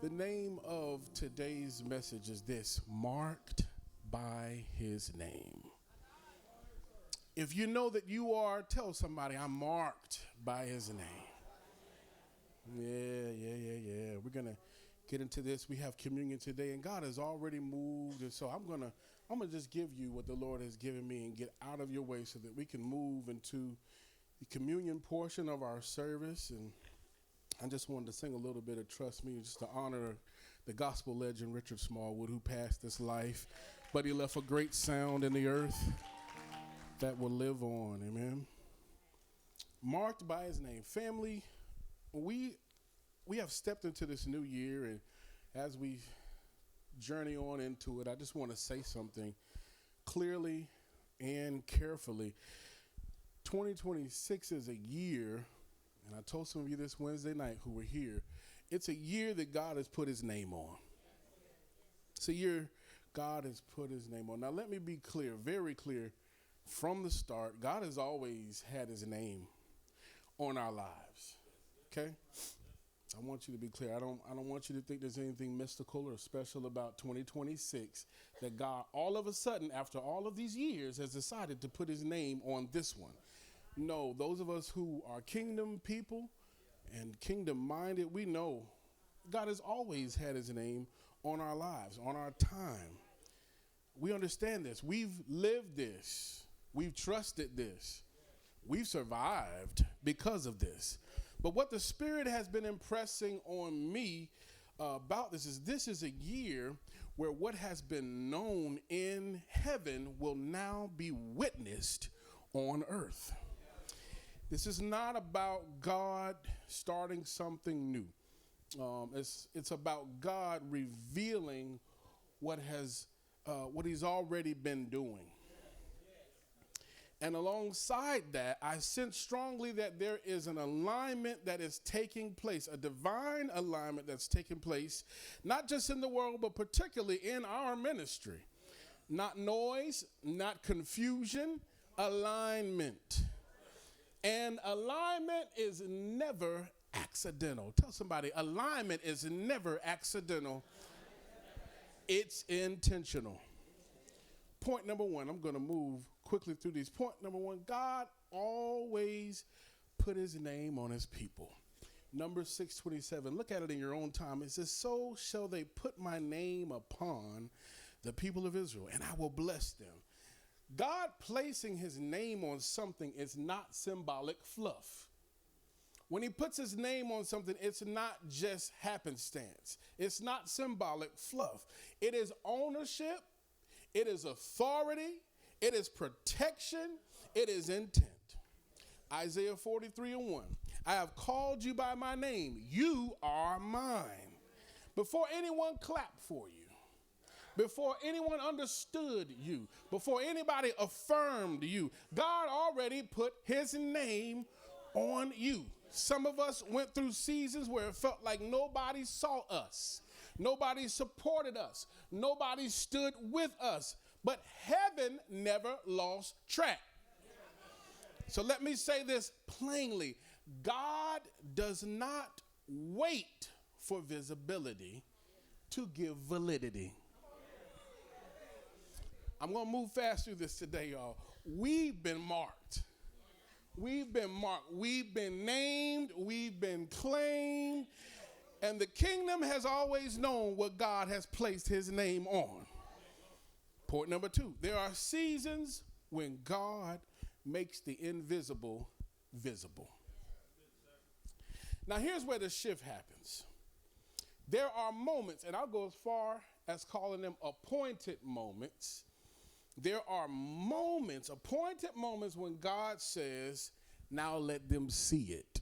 The name of today's message is this: marked by his name. If you know that you are, tell somebody, I'm marked by his name. Yeah. We're going to get into this. We have communion today, and God has already moved. And so I'm gonna just give you what the Lord has given me and get out of your way so that we can move into the communion portion of our service. And I just wanted to sing a little bit of Trust Me, just to honor the gospel legend Richard Smallwood, who passed this life, but he left a great sound in the earth that will live on. Amen. Marked by his name. Family, we have stepped into this new year, and as we journey on into it, I just want to say something clearly and carefully. 2026 is a year, and I told some of you this Wednesday night who were here, it's a year that God has put his name on. It's a year God has put his name on. Now let me be clear, very clear from the start. God has always had his name on our lives. Okay? I want you to be clear. I don't want you to think there's anything mystical or special about 2026, that God all of a sudden, after all of these years, has decided to put his name on this one. No, those of us who are kingdom people and kingdom minded, we know God has always had his name on our lives, on our time. We understand this. We've lived this. We've trusted this. We've survived because of this. But what the Spirit has been impressing on me about this is a year where what has been known in heaven will now be witnessed on earth. This is not about God starting something new. It's about God revealing what he's already been doing. And alongside that, I sense strongly that there is an alignment that is taking place, a divine alignment that's taking place, not just in the world, but particularly in our ministry. Not noise, not confusion, alignment. And alignment is never accidental. Tell somebody, alignment is never accidental. It's intentional. Point number one, I'm going to move quickly through these. Point number one, God always put his name on his people. Numbers 6:27, look at it in your own time. It says, so shall they put my name upon the people of Israel, and I will bless them. God placing his name on something is not symbolic fluff. When he puts his name on something, it's not just happenstance. It's not symbolic fluff. It is ownership. It is authority. It is protection. It is intent. Isaiah 43:1. I have called you by my name. You are mine. Before anyone clapped for you, before anyone understood you, before anybody affirmed you, God already put his name on you. Some of us went through seasons where it felt like nobody saw us. Nobody supported us. Nobody stood with us. But heaven never lost track. So let me say this plainly. God does not wait for visibility to give validity. I'm going to move fast through this today, y'all. We've been marked. We've been marked. We've been named. We've been claimed. And the kingdom has always known what God has placed his name on. Point number two, there are seasons when God makes the invisible visible. Now here's where the shift happens. There are moments, and I'll go as far as calling them appointed moments. There are moments, appointed moments, when God says, now let them see it.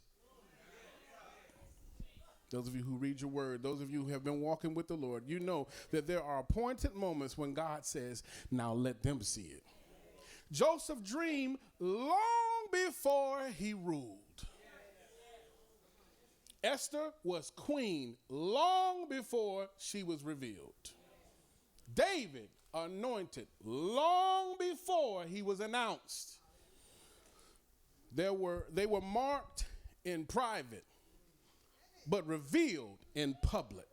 Those of you who read your word, those of you who have been walking with the Lord, you know that there are appointed moments when God says, now let them see it. Joseph dreamed long before he ruled. Esther was queen long before she was revealed. David anointed long before he was announced. They were marked in private, but revealed in public.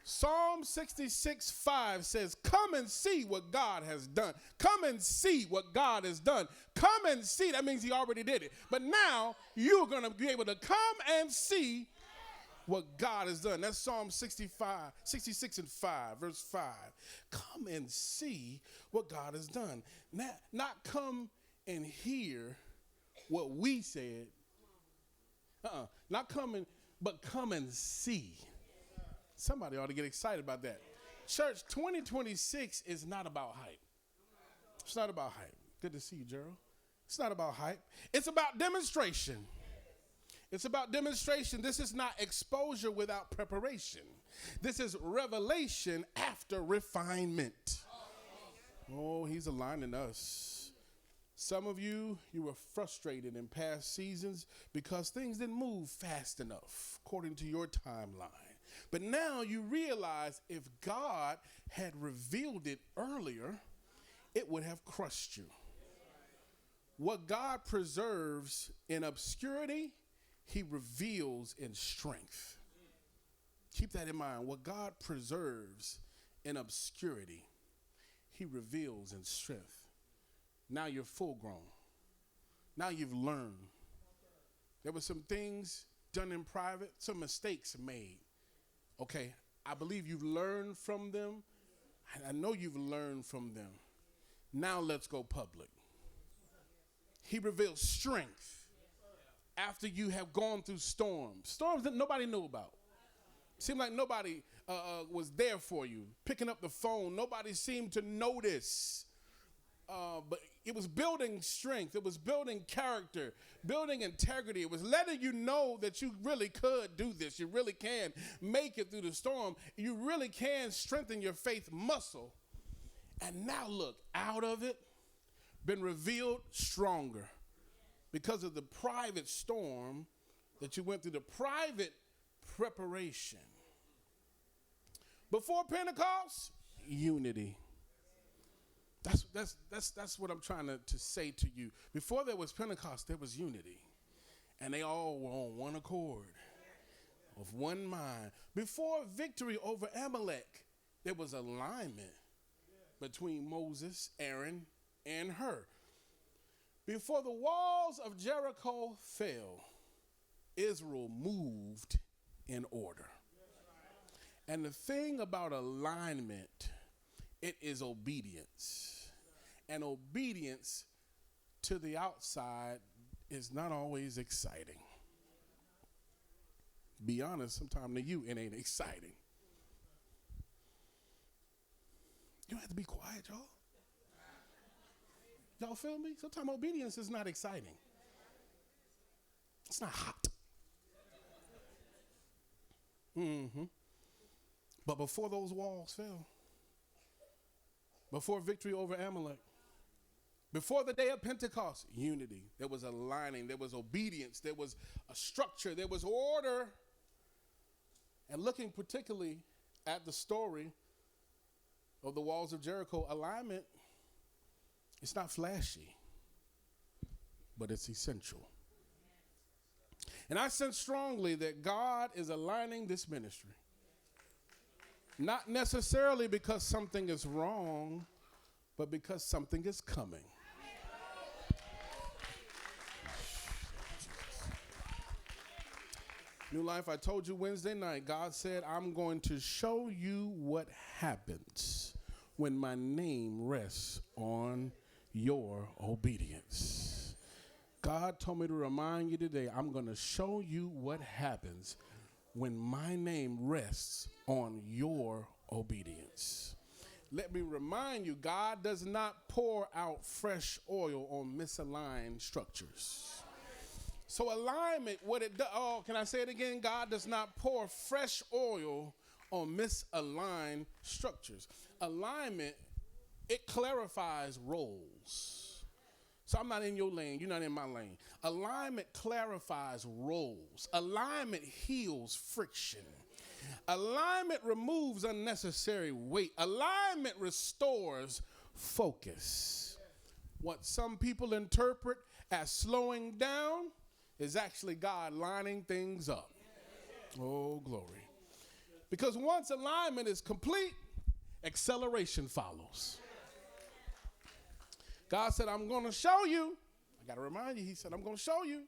Psalm 66:5 says, come and see what God has done. Come and see what God has done. Come and see. That means he already did it. But now you're going to be able to come and see what God has done. That's Psalm 66:5, verse 5. Come and see what God has done. Not come and hear what we said. Not come and, but come and see. Somebody ought to get excited about that. Church, 2026 is not about hype. It's not about hype. Good to see you, Gerald. It's not about hype. It's about demonstration. It's about demonstration. This is not exposure without preparation. This is revelation after refinement. Oh, he's aligning us. Some of you were frustrated in past seasons because things didn't move fast enough according to your timeline. But now you realize if God had revealed it earlier, it would have crushed you. What God preserves in obscurity, he reveals in strength. Keep that in mind. What God preserves in obscurity, he reveals in strength. Now you're full grown. Now you've learned. There were some things done in private, some mistakes made. Okay, I believe you've learned from them. I know you've learned from them. Now let's go public. He reveals strength after you have gone through storms that nobody knew about. Seemed like nobody was there for you. Picking up the phone, nobody seemed to notice. But it was building strength. It was building character, building integrity. It was letting you know that you really could do this. You really can make it through the storm. You really can strengthen your faith muscle. And now look, out of it, been revealed stronger because of the private storm that you went through, the private preparation. Before Pentecost, unity. That's what I'm trying to say to you. Before there was Pentecost, there was unity. And they all were on one accord, of one mind. Before victory over Amalek, there was alignment between Moses, Aaron, and Hur. Before the walls of Jericho fell, Israel moved in order. And the thing about alignment, it is obedience. And obedience to the outside is not always exciting. Be honest, sometimes to you it ain't exciting. You don't have to be quiet, y'all. Y'all feel me? Sometimes obedience is not exciting. It's not hot. But before those walls fell, before victory over Amalek, before the day of Pentecost, unity. There was aligning, there was obedience, there was a structure, there was order. And looking particularly at the story of the walls of Jericho, alignment, it's not flashy, but it's essential. And I sense strongly that God is aligning this ministry. Not necessarily because something is wrong, but because something is coming. New Life, I told you Wednesday night, God said, I'm going to show you what happens when my name rests on your obedience. God told me to remind you today, I'm going to show you what happens when my name rests on your obedience. Let me remind you, God does not pour out fresh oil on misaligned structures. So alignment, what it does, can I say it again? God does not pour fresh oil on misaligned structures. Alignment, it clarifies roles. So I'm not in your lane, you're not in my lane. Alignment clarifies roles. Alignment heals friction. Alignment removes unnecessary weight. Alignment restores focus. What some people interpret as slowing down is actually God lining things up. Oh, glory. Because once alignment is complete, acceleration follows. God said, I'm going to show you. I got to remind you, he said, I'm going to show you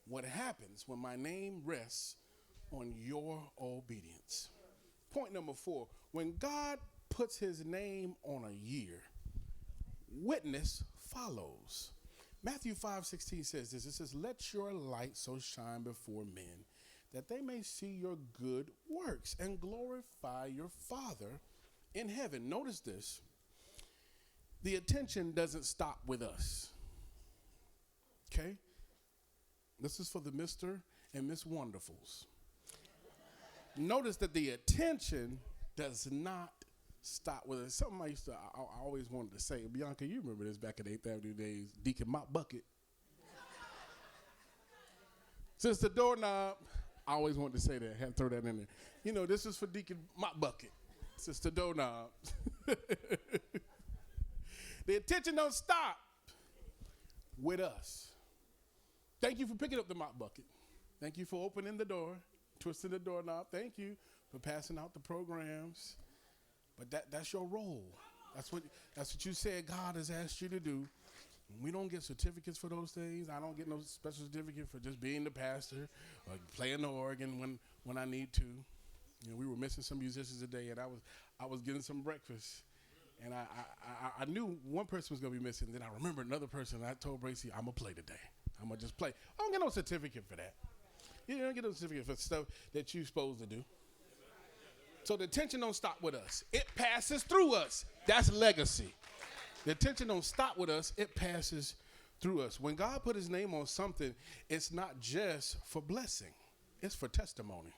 what happens when my name rests on your obedience. Point number 4, when God puts his name on a year, witness follows. Matthew 5:16 says this. It says, let your light so shine before men that they may see your good works and glorify your Father in heaven. Notice this. The attention doesn't stop with us. Okay? This is for the Mr. and Miss Wonderfuls. Notice that the attention does not stop with us. Something I always wanted to say. Bianca, you remember this back in the 8th Avenue days, Deacon Mop Bucket. Since the doorknob, I always wanted to say that. Had to throw that in there. You know, this is for Deacon Mop Bucket. Since the doorknob. The attention don't stop with us. Thank you for picking up the mop bucket. Thank you for opening the door, twisting the doorknob. Thank you for passing out the programs. But that's your role. That's what you said God has asked you to do. We don't get certificates for those things. I don't get no special certificate for just being the pastor or playing the organ when I need to. You know, we were missing some musicians today, and I was getting some breakfast. And I knew one person was going to be missing. Then I remembered another person. And I told Bracy, I'm going to play today. I'm going to just play. I don't get no certificate for that. You don't get no certificate for stuff that you're supposed to do. So the attention don't stop with us. It passes through us. That's legacy. The attention don't stop with us. It passes through us. When God put his name on something, it's not just for blessing. It's for testimony.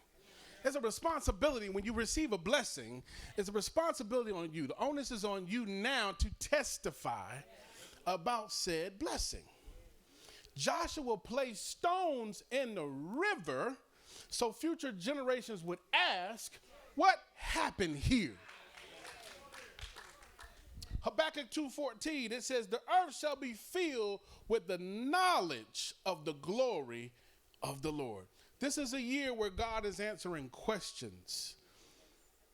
It's a responsibility when you receive a blessing. It's a responsibility on you. The onus is on you now to testify about said blessing. Joshua placed stones in the river so future generations would ask, what happened here? Habakkuk 2:14, it says, the earth shall be filled with the knowledge of the glory of the Lord. This is a year where God is answering questions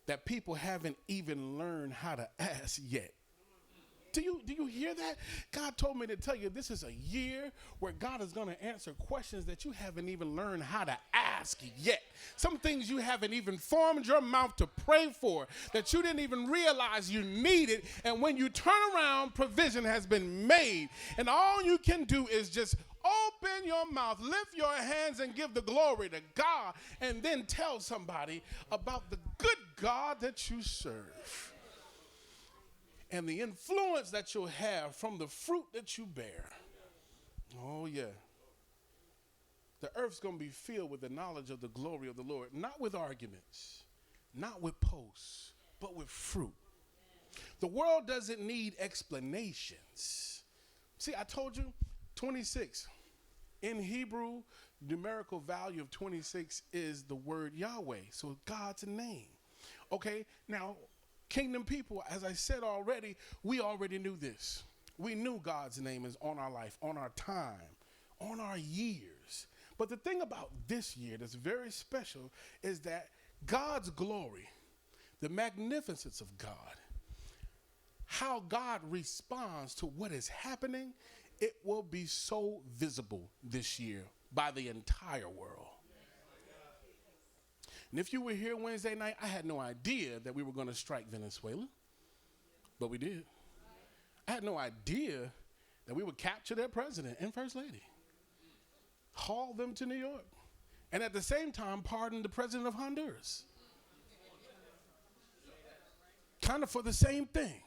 that people haven't even learned how to ask yet. Do you hear that? God told me to tell you this is a year where God is going to answer questions that you haven't even learned how to ask yet. Some things you haven't even formed your mouth to pray for, that you didn't even realize you needed. And when you turn around, provision has been made. And all you can do is just open your mouth, lift your hands, and give the glory to God. And then tell somebody about the good God that you serve. And the influence that you'll have from the fruit that you bear. Oh, yeah. The earth's going to be filled with the knowledge of the glory of the Lord. Not with arguments, not with posts, but with fruit. The world doesn't need explanations. See, I told you, 26. In Hebrew, numerical value of 26 is the word Yahweh. So God's name. Okay, now, kingdom people, as I said already, we already knew this. We knew God's name is on our life, on our time, on our years. But the thing about this year that's very special is that God's glory, the magnificence of God, how God responds to what is happening, it will be so visible this year by the entire world. And if you were here Wednesday night, I had no idea that we were going to strike Venezuela, but we did. I had no idea that we would capture their president and first lady, haul them to New York, and at the same time pardon the president of Honduras. Kind of for the same thing.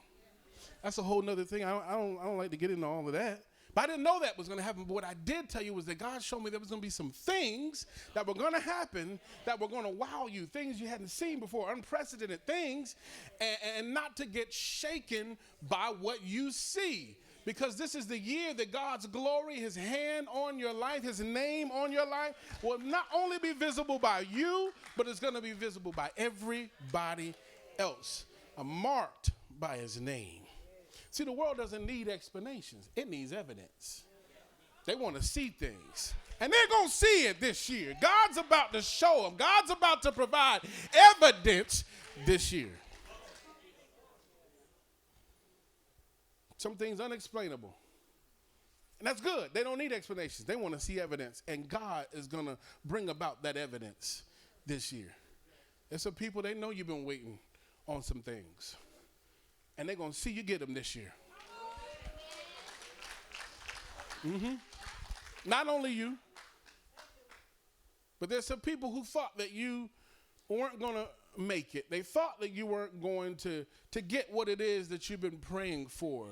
That's a whole nother thing. I don't like to get into all of that. But I didn't know that was going to happen. But what I did tell you was that God showed me there was going to be some things that were going to happen that were going to wow you, things you hadn't seen before, unprecedented things, and not to get shaken by what you see. Because this is the year that God's glory, his hand on your life, his name on your life will not only be visible by you, but it's going to be visible by everybody else, marked by his name. See, the world doesn't need explanations. It needs evidence. They want to see things. And they're going to see it this year. God's about to show them. God's about to provide evidence this year. Some things unexplainable. And that's good. They don't need explanations. They want to see evidence. And God is going to bring about that evidence this year. There's some people, they know you've been waiting on some things. And they're going to see you get them this year. Not only you, but there's some people who thought that you weren't going to make it. They thought that you weren't going to get what it is that you've been praying for.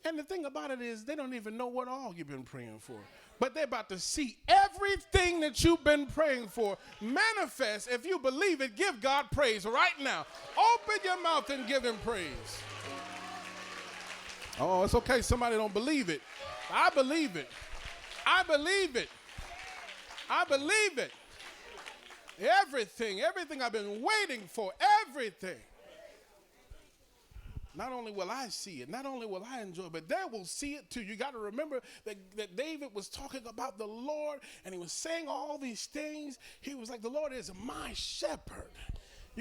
And the thing about it is they don't even know what all you've been praying for. But they're about to see everything that you've been praying for manifest. If you believe it, give God praise right now. Open your mouth and give him praise. Oh, it's okay. Somebody don't believe it. I believe it. I believe it. I believe it. Everything I've been waiting for, everything. Not only will I see it, not only will I enjoy it, but they will see it too. You got to remember that David was talking about the Lord, and he was saying all these things. He was like, the Lord is my shepherd.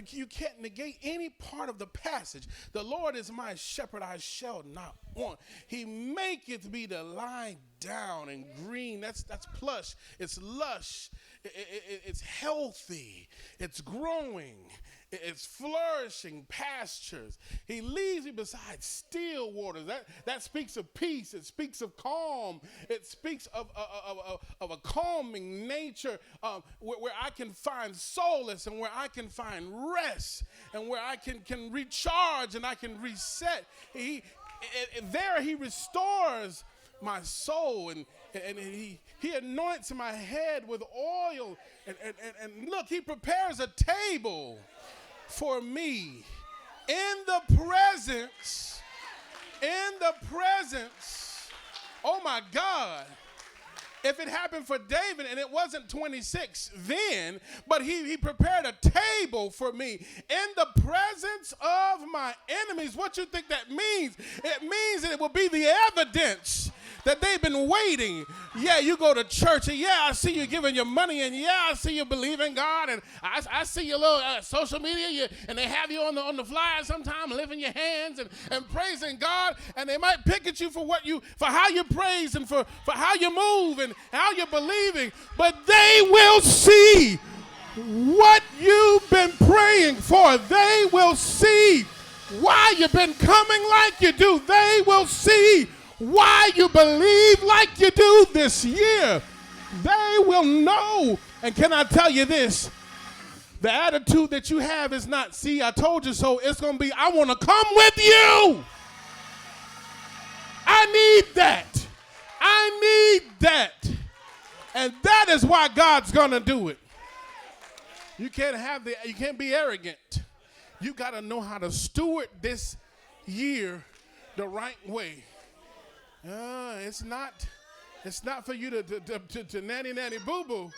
You can't negate any part of the passage. The Lord is my shepherd, I shall not want. He maketh me to lie down in green. That's plush. It's lush. It's healthy. It's growing. It's flourishing pastures. He leads me beside still waters. That speaks of peace. It speaks of calm. It speaks of a calming nature where I can find solace and where I can find rest and where I can recharge and I can reset. There he restores my soul and he anoints my head with oil and look, he prepares a table for me in the presence, oh my God. If it happened for David and it wasn't 26 then, but he prepared a table for me in the presence of my enemies. What you think that means? It means that it will be the evidence that they've been waiting. Yeah, you go to church, and yeah, I see you giving your money, and yeah, I see you believe in God, and I see your little social media, and they have you on the flyer sometime, lifting your hands and praising God, and they might pick at you for how you praise and for how you move and how you're believing, but they will see what you've been praying for. They will see why you've been coming like you do. They will see why you believe like you do this year. They will know. And can I tell you this? The attitude that you have is not, see, I told you so. It's going to be, I want to come with you. I need that. I need that. And that is why God's going to do it. You can't be arrogant. You got to know how to steward this year the right way. It's not for you to nanny boo boo.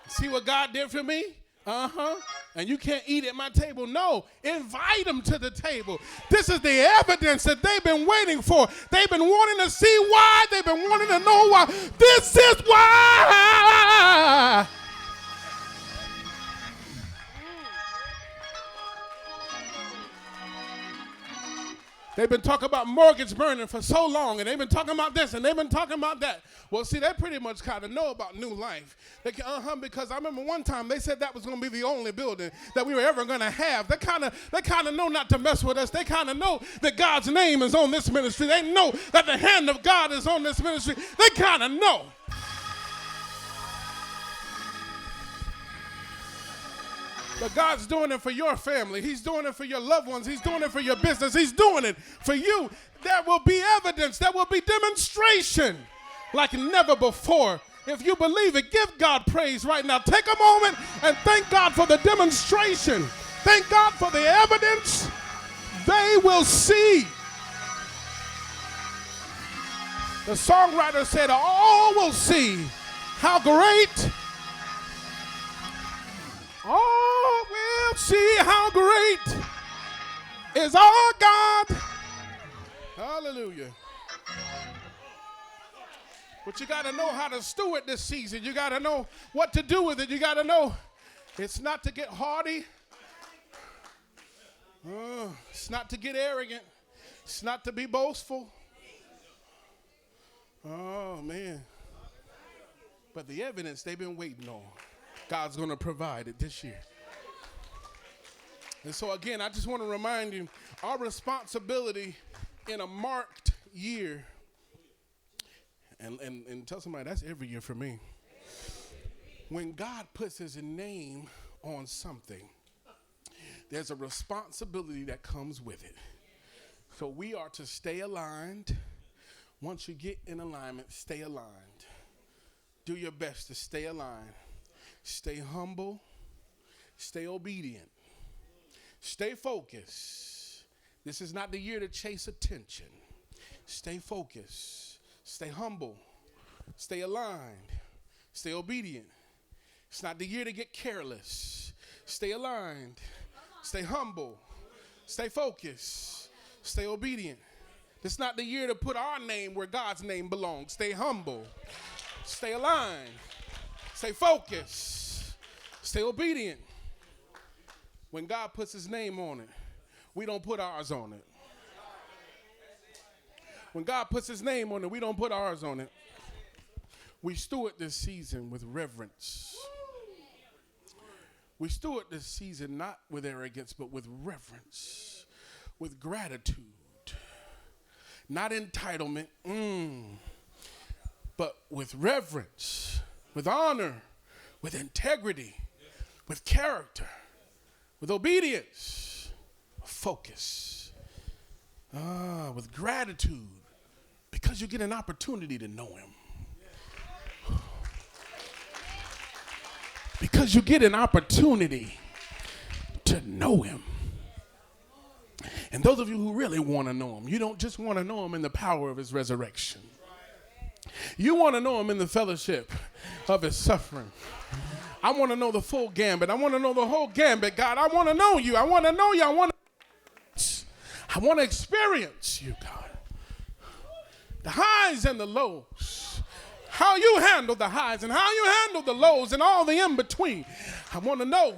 See what God did for me? And you can't eat at my table. No, invite them to the table. This is the evidence that they've been waiting for. They've been wanting to see why. They've been wanting to know why. This is why. They've been talking about mortgage burning for so long, and they've been talking about this, and they've been talking about that. Well, see, they pretty much kind of know about new life. Because I remember one time they said that was going to be the only building that we were ever going to have. They kind of know not to mess with us. They kind of know that God's name is on this ministry. They know that the hand of God is on this ministry. They kind of know. But God's doing it for your family. He's doing it for your loved ones. He's doing it for your business. He's doing it for you. There will be evidence. There will be demonstration like never before. If you believe it, give God praise right now. Take a moment and thank God for the demonstration. Thank God for the evidence. They will see. The songwriter said, all will see how great. All will see how great is our God. Hallelujah. But you got to know how to steward this season. You got to know what to do with it. You got to know it's not to get haughty. It's not to get arrogant. It's not to be boastful. Oh, man. But the evidence they've been waiting on, God's going to provide it this year. And so, again, I just want to remind you, our responsibility in a marked year, and tell somebody that's every year for me. When God puts his name on something, there's a responsibility that comes with it. So we are to stay aligned. Once you get in alignment, stay aligned. Do your best to stay aligned. Stay humble. Stay obedient. Stay focused. This is not the year to chase attention. Stay focused. Stay humble. Stay aligned. Stay obedient. It's not the year to get careless. Stay aligned. Stay humble. Stay focused. Stay obedient. It's not the year to put our name where God's name belongs. Stay humble. Stay aligned. Stay focused. Stay obedient. When God puts his name on it, we don't put ours on it. When God puts his name on it, we don't put ours on it. We steward this season with reverence. We steward this season not with arrogance, but with reverence, with gratitude, not entitlement, but with reverence, with honor, with integrity, with character, with obedience, focus, with gratitude, because you get an opportunity to know him. Because you get an opportunity to know him. And those of you who really want to know him, you don't just want to know him in the power of his resurrection. You want to know him in the fellowship of his suffering. I want to know the full gambit. I want to know the whole gambit. God, I want to know you. I want to know you. I want to experience you, God. The highs and the lows. How you handle the highs and how you handle the lows and all the in-between. I want to know.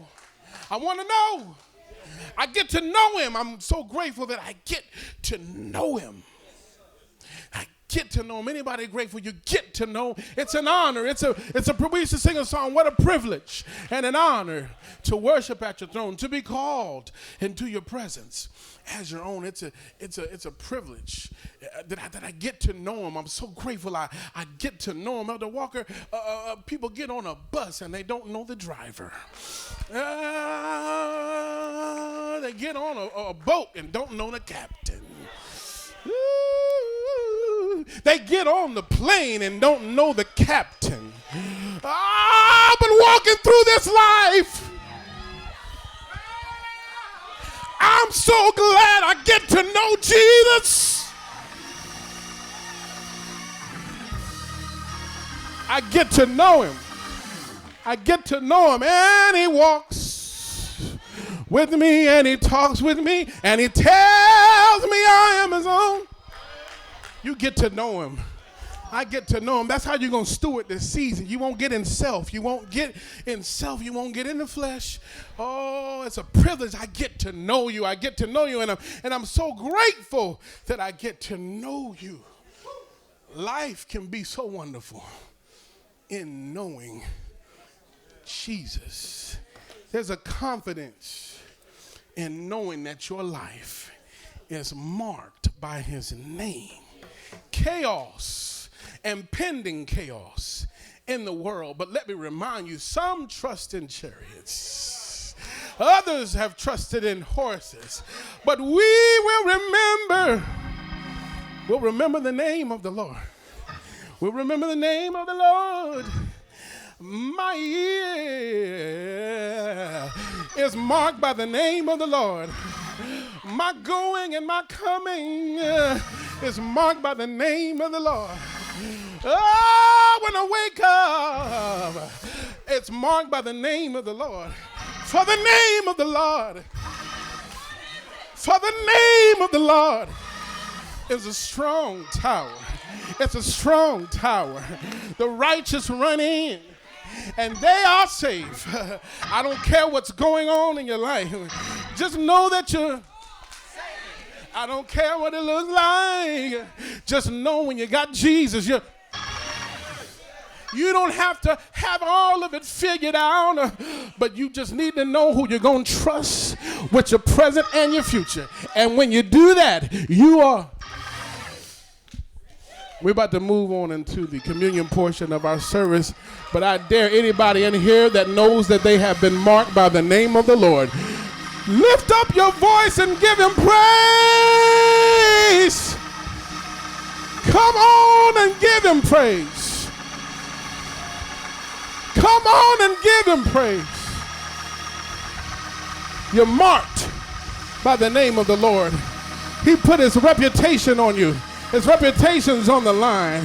I want to know. I get to know him. I'm so grateful that I get to know him. I get to know him. Anybody grateful you get to know? It's an honor. We used to sing a song, what a privilege and an honor to worship at your throne, to be called into your presence as your own. It's a privilege that I get to know him. I'm so grateful I get to know him. Elder Walker, people get on a bus and they don't know the driver. They get on a boat and don't know the captain. They get on the plane and don't know the captain. I've been walking through this life. I'm so glad I get to know Jesus. I get to know him. I get to know him, and he walks with me, and he talks with me, and he tells me I am his own. You get to know him. I get to know him. That's how you're going to steward this season. You won't get in self. You won't get in self. You won't get in the flesh. Oh, it's a privilege. I get to know you. I get to know you. And I'm so grateful that I get to know you. Life can be so wonderful in knowing Jesus. There's a confidence in knowing that your life is marked by his name. Chaos and pending chaos in the world. But let me remind you, some trust in chariots. Others have trusted in horses. But we will remember. We'll remember the name of the Lord. We'll remember the name of the Lord. My year is marked by the name of the Lord. My going and my coming is marked by the name of the Lord. Oh, when I wake up, it's marked by the name of the Lord. For the name of the Lord. For the name of the Lord is a strong tower. It's a strong tower. The righteous run in, and they are safe. I don't care what's going on in your life. Just know that you're. I don't care what it looks like. Just know when you got Jesus, you don't have to have all of it figured out, but you just need to know who you're going to trust with your present and your future. And when you do that, you are. We're about to move on into the communion portion of our service, but I dare anybody in here that knows that they have been marked by the name of the Lord, lift up your voice and give him praise. Come on and give him praise. Come on and give him praise. You're marked by the name of the Lord. He put his reputation on you. His reputation's on the line.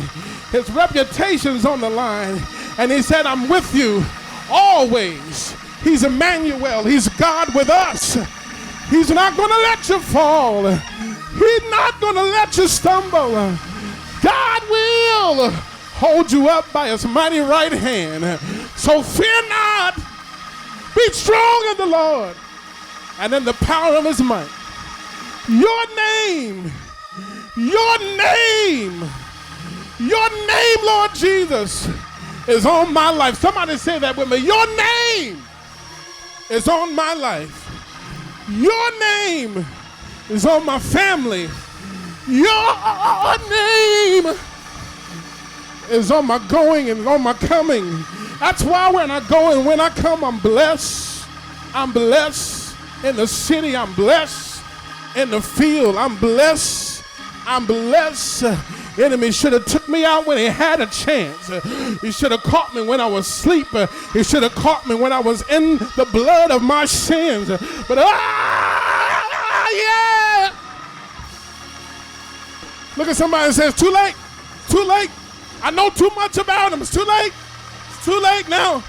His reputation's on the line. And he said, I'm with you always. He's Emmanuel. He's God with us. He's not going to let you fall. He's not going to let you stumble. God will hold you up by his mighty right hand. So fear not. Be strong in the Lord and in the power of his might. Your name, Lord Jesus, is on my life. Somebody say that with me. Your name is on my life. Your name is on my family. Your name is on my going and on my coming. That's why when I go and when I come, I'm blessed. I'm blessed in the city. I'm blessed in the field. I'm blessed. I'm blessed. Enemy should have took me out when he had a chance. He should have caught me when I was asleep. He should have caught me when I was in the blood of my sins. But yeah. Look at somebody and say, it's too late. Too late. I know too much about him. It's too late. It's too late now.